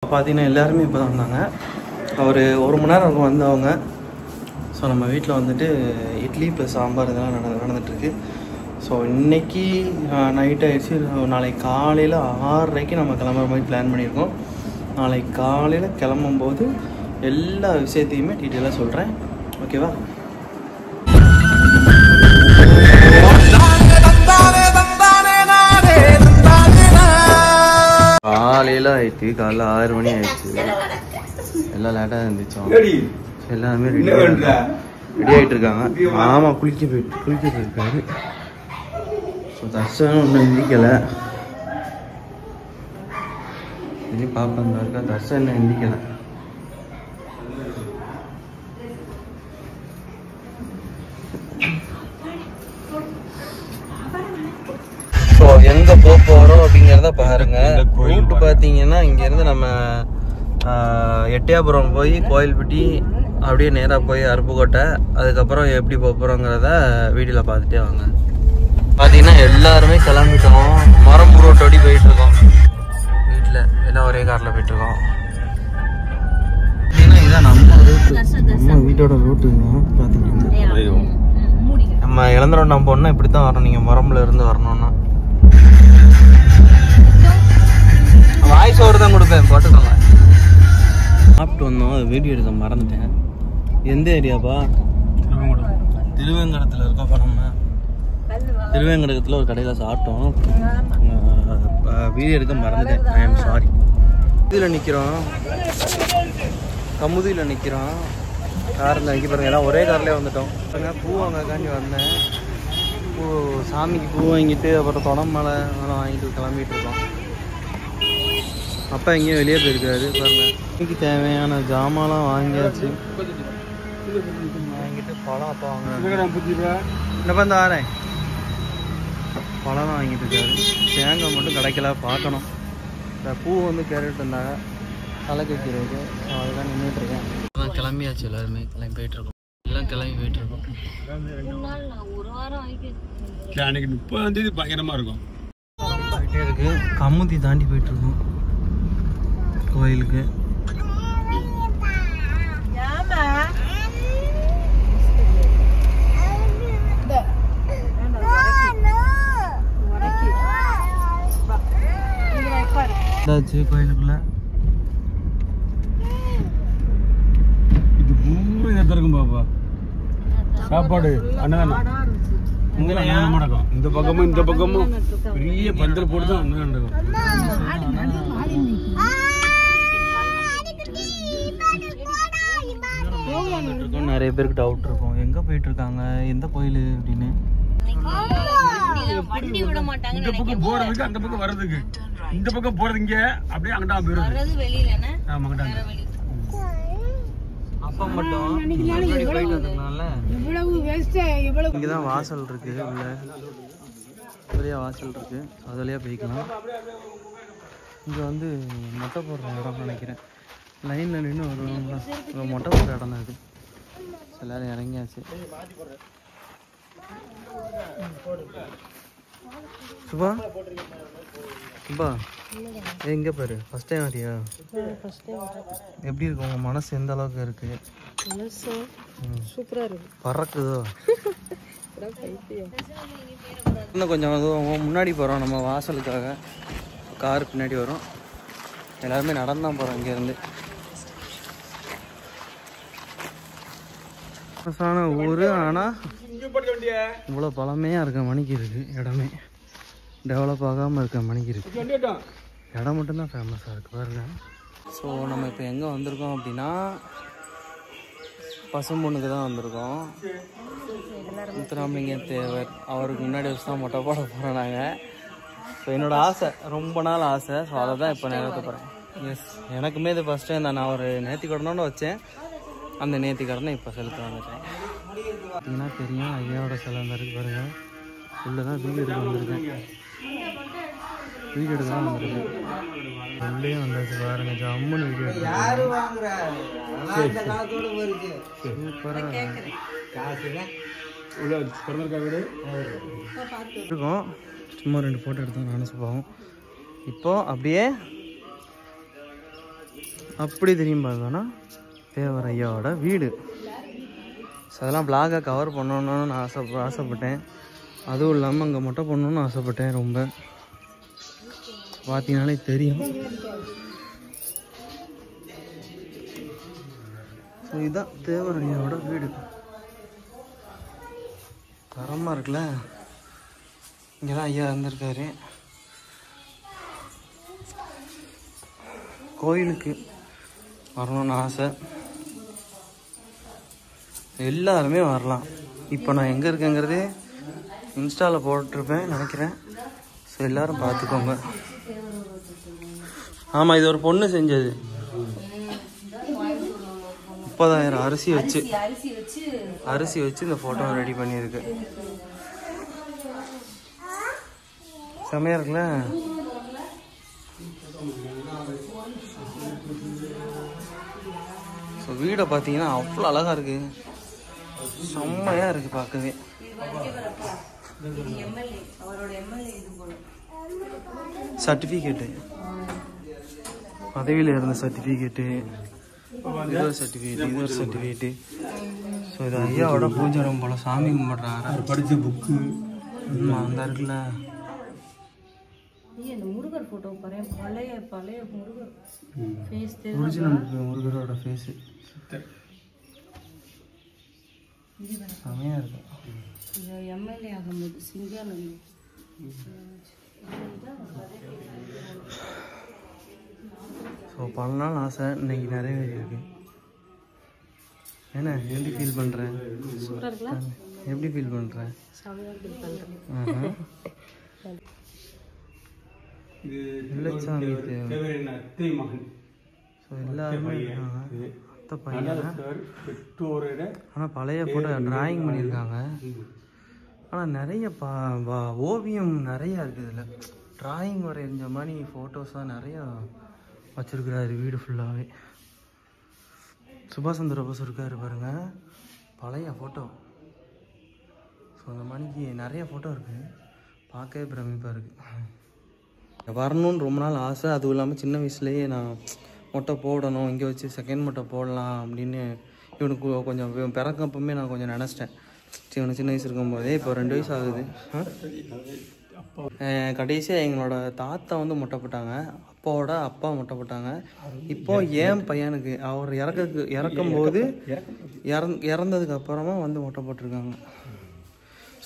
பார்த்தீங்கன்னா எல்லாருமே இப்போ தான் வந்தாங்க. ஒரு மணி நேரம் இருக்கும் வந்தவங்க. ஸோ நம்ம வீட்டில் வந்துட்டு இட்லி ப்ளஸ் சாம்பார் இதெல்லாம் நடந்துகிட்ருக்கு. ஸோ இன்றைக்கி நைட் ஆகிடுச்சு. நாளைக்கு காலையில் 6:30க்கு நம்ம கிளம்புற மாதிரி பிளான் பண்ணியிருக்கோம். நாளைக்கு காலையில் கிளம்பும்போது எல்லா விஷயத்தையுமே டீட்டெயிலாக சொல்கிறேன். ஓகேவா? காலையில் ஆயிடுச்சு. காலைல 6 மணி ஆயிடுச்சு. எல்லாம் லேட்டாக இருந்துச்சோம். எல்லாருமே ரெடி ஆகிட்டு இருக்காங்க. மாமா குளிக்க போயிருக்காரு. ஸோ தர்ஷனும் ஒன்றும் எந்திக்கலை. இனி பாப்பா இருக்கா. தர்ஷன் இன்னும் எந்திக்கலை. ஸோ எங்கே போகிறோம் அப்படிங்கிறத பாருங்க. ரூட்டு பார்த்தீங்கன்னா இங்கேருந்து நம்ம எட்டயபுரம் போய் கோயில்பட்டி அப்படியே நேராக போய் அருப்புக்கோட்டை, அதுக்கப்புறம் எப்படி போகிறோங்கிறத வீடியோவில் பார்த்துட்டே வாங்க. பார்த்தீங்கன்னா எல்லாருமே கிளம்பிட்டோம். மரம்பூர் ரோட்டோடி போயிட்டுருக்கோம். வீட்டில் எல்லாம் ஒரே காரில் போயிட்டுருக்கோம். பார்த்தீங்கன்னா இதான் நம்ம ரூட்டு, நம்ம வீட்டோட ரூட்டுங்க. பார்த்தீங்கன்னா நம்ம இளந்தரோட்டம் நம்ம போனால் இப்படி தான் வரணும். நீங்கள் மரம்புல இருந்து வரணும்னா வாய்ஸ் ஓவர் தான் கொடுப்பேன், போட்டுக்கோங்க. சாப்பிட்டு வந்தோம், அது வீடியோ எடுக்க மறந்துட்டேன். எந்த ஏரியாப்பா? திருவேங்கடத்தில் இருக்கோம். இப்போ நம்ம திருவேங்கடத்தில் ஒரு கடையில் சாப்பிட்டோம். வீடியோ எடுக்க மறந்துட்டேன். I am sorry. இதில் நிற்கிறோம், கமுதியில் நிற்கிறோம். காரில் நிற்க பாருங்க. எல்லாம் ஒரே கார்லேயே வந்துட்டோம். பூ வாங்கக்காண்டி வந்தேன். பூ சாமிக்கு பூ வாங்கிட்டு அப்புறம் தொடமலை அதெல்லாம் வாங்கிட்டு கிளம்பிட்டு இருக்கோம். அப்பா எங்கேயும் வெளியே போயிருக்காரு பாருங்க. இன்னைக்கு தேவையான ஜாமான்லாம் வாங்கியாச்சு. வாங்கிட்டு பழம் அப்பா வாங்க என்னப்பா இந்த வரேன். பழம் வாங்கிட்டு இருக்காரு. தேங்காய் மட்டும் கிடைக்கல, பார்க்கணும். இந்த பூ வந்து கேட்டுட்டு இருந்தாங்க தலைக்கு வைக்கிறதுக்கு. ஸோ அதுதான் நின்றுட்டு இருக்கேன். அதான் கிளம்பியாச்சு. எல்லாருமே கிளம்பி போயிட்டுருக்கோம். எல்லாம் கிளம்பி போயிட்டுருக்கோம். அன்னைக்கு 30ஆம் தேதி பயங்கரமாக இருக்கும். போயிட்டே இருக்கு. கமுதி தாண்டி போயிட்டுருக்கோம் கோயிலுக்கு. கோயிலுக்குள்ள இது பூரா எத்த இருக்கும் பாப்பா. சாப்பாடு அன்னதானம் இங்கெல்லாம் அன்னதானம் நடக்கும். இந்த பக்கமும் பெரிய பந்தல் போட்டு தான் அன்னதானம் நடக்கும். நிறைய பேருக்கு டவுட் இருக்கும், எங்க போயிட்டு இருக்காங்க, எந்த கோயில் அப்படின்னு. இந்த பக்கம் போறதுக்கு அந்த பக்கம் வர்றதுக்கு, இந்த பக்கம் போறது இங்க அப்படியே அங்கடா போயிடுது. ஆமா அங்கடா. அப்பா மட்டும் இங்கதான் வாசல் இருக்கு. உள்ள பெரிய வாசல் இருக்கு. அது வழியா போய்க்கலாம். இங்க வந்து மொட்டை போடுற இடம் நினைக்கிறேன். லைன்ல நின்று ஒரு மொட்டை போடுற இடம் தான் இது. எல்லாரும் இறங்கியாச்சு. சுபா சுபா எங்க பாரு. ஃபர்ஸ்ட் டைம் வரியா? எப்படி இருக்கு உங்க மனசு? எந்த அளவுக்கு இருக்கு? சூப்பரா இருக்கு. பறக்குதோ? இன்னும் கொஞ்சம் முன்னாடி போகிறோம். நம்ம வாசலுக்காக கார் பின்னாடி வரும். எல்லாருமே நடந்தான் போகிறோம் இங்கேருந்து. ஃபேமஸான ஊர். ஆனால் இவ்வளோ பழமையாக இருக்க மணிக்கு இருக்குது. இடமே டெவலப் ஆகாமல் இருக்க மணிக்கு இருக்குது. இடம் மட்டும்தான் ஃபேமஸாக இருக்குது பாருங்க. ஸோ நம்ம இப்போ எங்கே வந்திருக்கோம் அப்படின்னா பசும்பொண்ணுக்கு தான் வந்திருக்கோம். முத்துராமலிங்க தேவர் அவருக்கு முன்னாடி வச்சு தான் மொட்டை போட போகிறோம் நாங்கள். ஸோ என்னோடய ஆசை, ரொம்ப நாள் ஆசை. ஸோ அதை தான் இப்போ நிறைவேற்ற போகிறேன். எஸ், எனக்குமே இது ஃபஸ்ட் டைம் தான். நான் ஒரு நேர்த்திக்கடனோடு வச்சேன். அந்த நேர்த்திக்கடனை இப்போ செலுத்த வந்துட்டேன். பார்த்தீங்கன்னா தெரியும் ஐயாவோட சிலை இருக்கு பாருங்க. உள்ளே தான் வீடு எடுக்க வந்திருக்கேன். வீடு எடுக்க தான் வந்திருக்கேன். உள்ளே வந்தாச்சு பாருங்க. ஜம்முன்னு வீடியோ சூப்பராக இருக்கும். சும்மா 2 ஃபோட்டோ எடுத்தோம் நானும் சுபாவும். இப்போ அப்படியே அப்படி தெரியும் பார்த்தோன்னா தேவர் ஐயாவோட வீடு. ஸோ அதெல்லாம் பிளாகை கவர் பண்ணணுன்னு நான் ஆசைப்பட்டேன். அதுவும் இல்லாமல் அங்கே மொட்டை பண்ணணுன்னு ஆசைப்பட்டேன் ரொம்ப. பார்த்தீங்கன்னாலே தெரியும். ஸோ இதுதான் தேவர் ஐயாவோட வீடு. தரமாக இருக்குல்ல. இங்கே தான் ஐயா இருந்திருக்காரு. கோயிலுக்கு வரணும்னு ஆசை. எல்லாருமே வரலாம். இப்போ நான் எங்கே இருக்கேங்கிறது இன்ஸ்டாவில் போட்டிருப்பேன் நினைக்கிறேன். ஸோ எல்லோரும் பார்த்துக்கோங்க. ஆமாம், இது ஒரு பொண்ணு செஞ்சது. 30,000 அரிசி வச்சு இந்த ஃபோட்டோ ரெடி பண்ணியிருக்கு. செமையாக இருக்குல்ல. ஸோ வீடை பார்த்தீங்கன்னா அவ்வளோ அழகாக இருக்குது. செம்மையாக இருக்குது பார்க்கவே. சர்டிஃபிகேட்டு, பதவியில் இருந்த சர்டிஃபிகேட்டு, இது ஒரு சர்டிஃபிகேட்டு. ஸோ இது ஐயாவோட பூஜை ரூம் போல். சாமி கும்பிட்றாரு. படித்த புக்கு அந்த இருக்குல்ல. முருகர் போட்டோ பாரு. பழைய முருகர் ஃபேஸ். ஒரிஜினல் முருகரோட ஃபேஸு செமையாக இருக்கும். எம்எல்ஏ ஆகும்போது சிங்கானது. ஸோ பல நாள் ஆசை இன்னைக்கு நிறைவேறியிருக்கு. என்ன எப்படி ஃபீல் பண்ணுறேன்? எப்படி ஃபீல் பண்ணுறேன்? இல்லச்சாமி அத்தை மகன். ஸோ எல்லாருமே அத்தை பையன். பெற்றோரோட ஆனால் பழைய ஃபோட்டோ டிராயிங் பண்ணியிருக்காங்க. ஆனால் நிறைய ஓவியம் நிறையா இருக்குது இதில். டிராயிங் வரைஞ்ச மாதிரி ஃபோட்டோஸாக நிறையா வச்சுருக்குறாரு வீடு ஃபுல்லாகவே. சுபாஷ் சந்திர போஸ் இருக்காரு பாருங்கள், பழைய ஃபோட்டோ. ஸோ அந்த மாதிரிக்கு நிறைய ஃபோட்டோ இருக்குது. பார்க்கவே பிரமிப்பாக இருக்குது. வரணும்னு ரொம்ப நாள் ஆசை. அதுவும் இல்லாமல் சின்ன வயசுலேயே நான் மொட்டை போடணும், இங்கே வச்சு செகண்ட் மொட்டை போடலாம் அப்படின்னு இவனுக்கு கொஞ்சம் பிறக்கப்பமே நான் கொஞ்சம் நினச்சிட்டேன். இவனுக்கு சின்ன வயசு இருக்கும்போதே. இப்போ 2 வயசு ஆகுது. கடைசியாக எங்களோட தாத்தா வந்து மொட்டை போட்டாங்க, அப்பாவோட அப்பா மொட்டை போட்டாங்க. இப்போ என் பையனுக்கு அவர் இறக்கும்போது இறந்ததுக்கு அப்புறமா வந்து மொட்டை போட்டிருக்காங்க.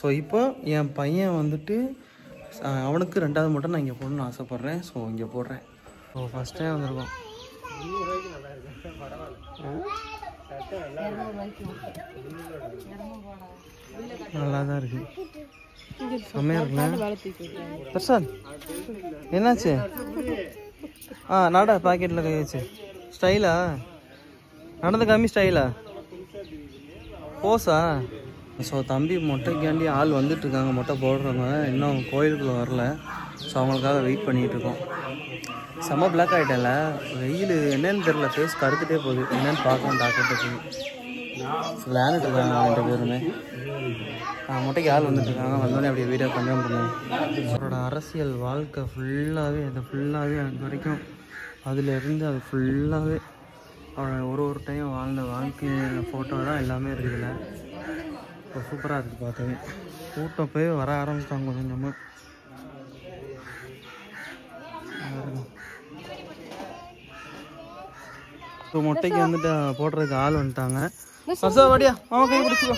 ஸோ இப்போ என் பையன் வந்துட்டு அவனுக்கு 2வது மொட்டை நான் இங்கே போடணும்னு ஆசைப்பட்றேன். ஸோ இங்கே போடுறேன். ஸோ ஃபஸ்ட் டைம் வந்திருக்கோம். நல்லா தான் இருக்கு. செம்மையாக இருக்குல்ல பிரசாத்? என்னாச்சு? நாடா பாக்கெட்டில் கை வச்சு ஸ்டைலா நடந்து கம்மி ஸ்டைலா போஸா? ஸோ தம்பி மொட்டைக்காண்டி ஆள் வந்துட்டுருக்காங்க. மொட்டை போடுறவங்க இன்னும் கோயிலுக்குள்ளே வரல. ஸோ அவங்களுக்காக வெயிட் பண்ணிகிட்ருக்கோம். செம்ம பிளாக் ஆகிட்டேன்ல, வெயில் என்னன்னு தெரில, ஃபேஸ் கருத்துட்டே போகுது. என்னென்னு பார்க்கலாம் டாக்டர்கிட்ட போய் விளையாண்டுட்டு இருக்காங்க 2 பேருமே. மொட்டைக்கு ஆள் வந்துட்டுருக்காங்க. வந்தோடனே அப்படியே வீடியோ கன்ஃபார்ம் பண்ணுவோம். அவரோட அரசியல் வாழ்க்கை ஃபுல்லாகவே அது வரைக்கும் அதிலேருந்து அது ஃபுல்லாகவே அவரோட ஒரு டைம் வாழ்ந்த வாழ்க்கை ஃபோட்டோ தான் எல்லாமே இருக்குதுல்ல. இப்போ சூப்பராக இருக்குது பார்க்கவே. கூட்டம் போய் வர ஆரம்பிச்சிட்டாங்க கொஞ்சம் கொஞ்சமாக. ஸோ மொட்டைக்கு வந்துட்டு போடுறதுக்கு ஆள் வந்துட்டாங்க. வடியா அவன் கை பிடிச்சிக்கோ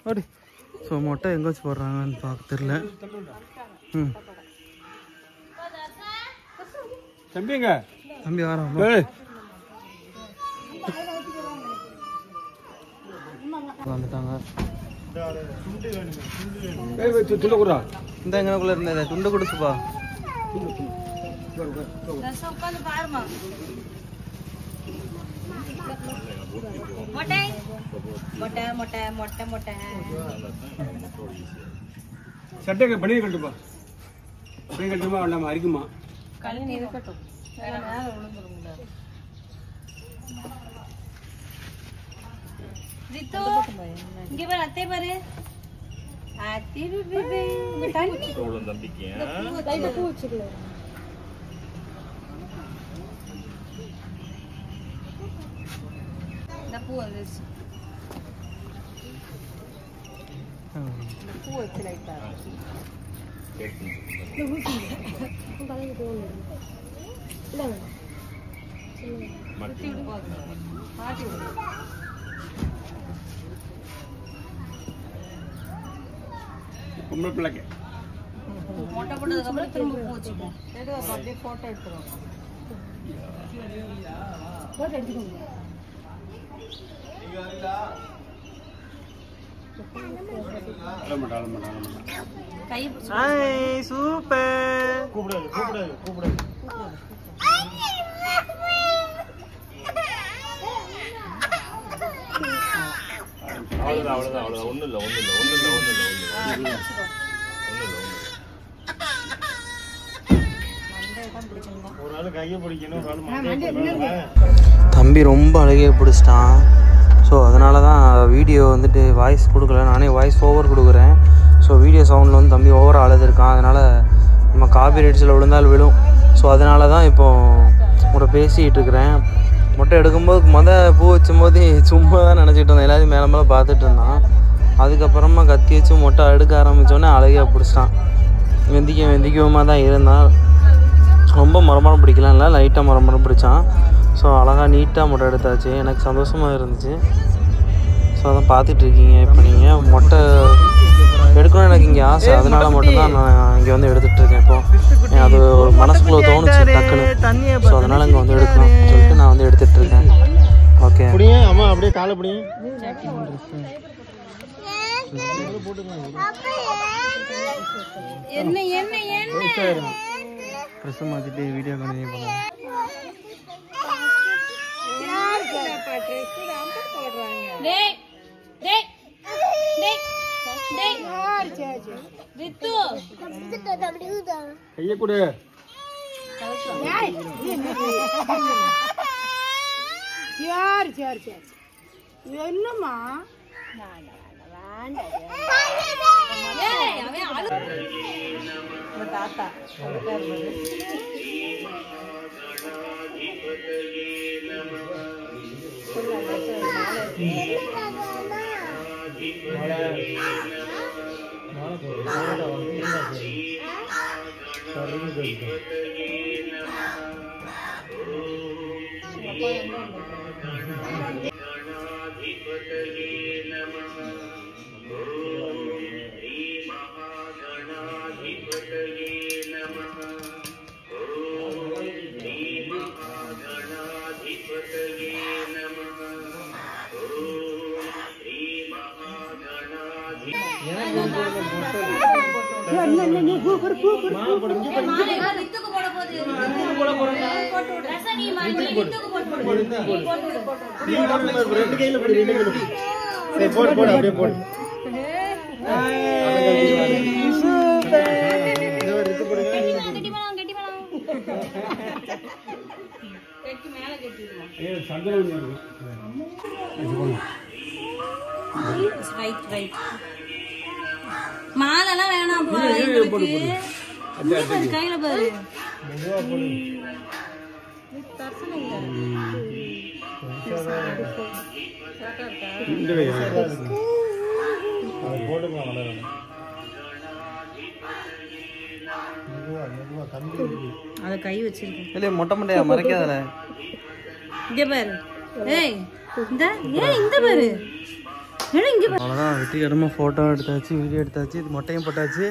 அப்படி. ஸோ மொட்டை எங்கே வச்சு போடுறாங்கன்னு பார்க்க தெரில. தம்பி வரோம் வந்துட்டாங்க. இந்த எங்கனக்குள்ள இருந்தது துண்டை குடிச்சுப்பா. சட்டை பண்ணி கட்டுப்பா. பண்ணி கட்டுமா நம்ம அரிக்குமா? கல்வி இருக்கட்டும். ரித்து இங்க பாரு, அத்தை பாரு. அத்தை பேபி இந்த தண்ணி ஓடும் தம்பிக்கு. லைட் பூ வச்சுக்கல. பூ வந்துருச்சு. பூ வச்சு லைட்டா பொம்பளை பிள்ளைக்கு மொட்டை போட்டதுக்கு அப்புறம் திரும்ப பூ வச்சுக்கோ. அப்படியே போட்டோ எடுத்துருவோம். போட்டோ எடுத்துக்கோங்க. கை சூப்பர். கூப்பிடாது அவ்வளவுதான் ஒண்ணும் இல்ல ஒரு ஆளு கையை பிடிக்கணும் ஒரு ஆளு தம்பி ரொம்ப அழகே பிடிச்சிட்டான். ஸோ அதனால தான் வீடியோ வந்துட்டு வாய்ஸ் கொடுக்கல, நானே வாய்ஸ் ஓவர் கொடுக்குறேன். ஸோ வீடியோ சவுண்டில் வந்து தம்பி ஓவராக அழுதுருக்கான். அதனால் நம்ம காப்பி ரைட்ஸில் விழுந்தால் விழும். ஸோ அதனால தான் இப்போது கூட பேசிகிட்டு இருக்கிறேன். மொட்டை எடுக்கும்போது பூ வச்சும்போது சும்மா தான் நினச்சிட்டு இருந்தேன். எல்லாத்தையும் மேலே மேலே பார்த்துட்டு இருந்தான். அதுக்கப்புறமா கத்தி வச்சு மொட்டை எடுக்க ஆரம்பித்தோடனே அழகாக பிடிச்சிட்டான். வெந்திக்கமாக தான் இருந்தான். ரொம்ப மரமரம் பிடிக்கலாம் இல்லை, லைட்டாக மரமரம் பிடிச்சான். ஸோ அழகாக நீட்டாக மொட்டை எடுத்தாச்சு. எனக்கு சந்தோஷமாக இருந்துச்சு. ஸோ அதான் பார்த்துட்ருக்கீங்க. இப்போ நீங்கள் மொட்டை எடுக்கணும்னு எனக்கு இங்கே ஆசை. அதனால மட்டும்தான் நான் இங்கே வந்து எடுத்துகிட்ருக்கேன். இப்போது அது ஒரு மனசுக்குள்ளே தோணுச்சு டக்குன்னு. ஸோ அதனால் இங்கே வந்து எடுக்கணும்னு சொல்லிட்டு நான் வந்து எடுத்துகிட்ருக்கேன். ஓகே அம்மா அப்படியே காலை பிடிங்க. ட்ரெஸ்ஸை மாற்றிட்டு வீடியோ கண்டினியூ பண்ணலாம். கையை கொடு. என்னம்மா தாத்தா மாலெல்லாம் வேணாம். கையில பாரு அத கை வச்சிருக்கேன். இல்லை மொட்டை மண்டையா மறைக்காதல. இங்க பாரு. ஏய் இந்த இந்த பாரு. அவ்வளோதான், வெற்றிகரமாக ஃபோட்டோ எடுத்தாச்சு, வீடியோ எடுத்தாச்சு, இது மொட்டையும் போட்டாச்சு.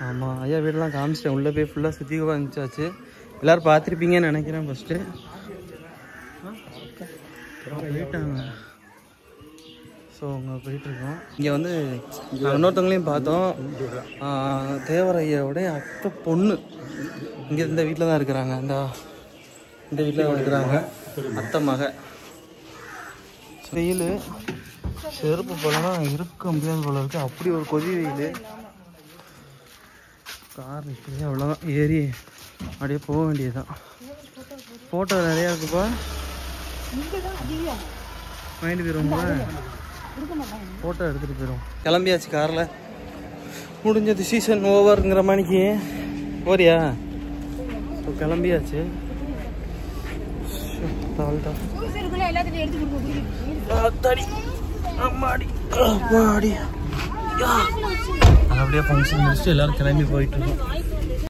ஆமாம், ஐயா வீடெல்லாம் காமிச்சிட்டேன். உள்ளே போய் ஃபுல்லாக சுற்றி காமிச்சாச்சு. எல்லோரும் பார்த்துருப்பீங்கன்னு நினைக்கிறேன். ஃபஸ்ட்டு போயிட்டாங்க. ஸோ அவங்க போயிட்டுருக்கோம். இங்கே வந்து இன்னொருத்தவங்களையும் பார்த்தோம். தேவர் ஐயாவுடைய அத்தை பொண்ணு இங்கே இந்த வீட்டில் தான் இருக்கிறாங்க. இந்த வீட்டில் தான் இருக்கிறாங்க அத்தை மக. வெயில் செருப்பு போலலாம் இருக்க முடியாது போல இருக்கு. அப்படி ஒரு கொதி வெயில். கார் நிற்கிறது, அவ்வளோதான். ஏறி அப்படியே போக வேண்டியதுதான். ஃபோட்டோ நிறையா இருக்குப்பா. வாங்கிட்டு போயிடுவோங்களா? ஃபோட்டோ எடுத்துகிட்டு போயிடுவோம். கிளம்பியாச்சு காரில். முடிஞ்சது, சீசன் ஓவருங்கிற மணிக்கு. ஓரியா? ஸோ கிளம்பியாச்சு. அவ்வளோதான். எல்லாத்தையும் எடுத்து அப்படியே ஃபங்க்ஷன் முடிச்சுட்டு எல்லாரும் கிளம்பி போயிட்டு இருக்கோம்.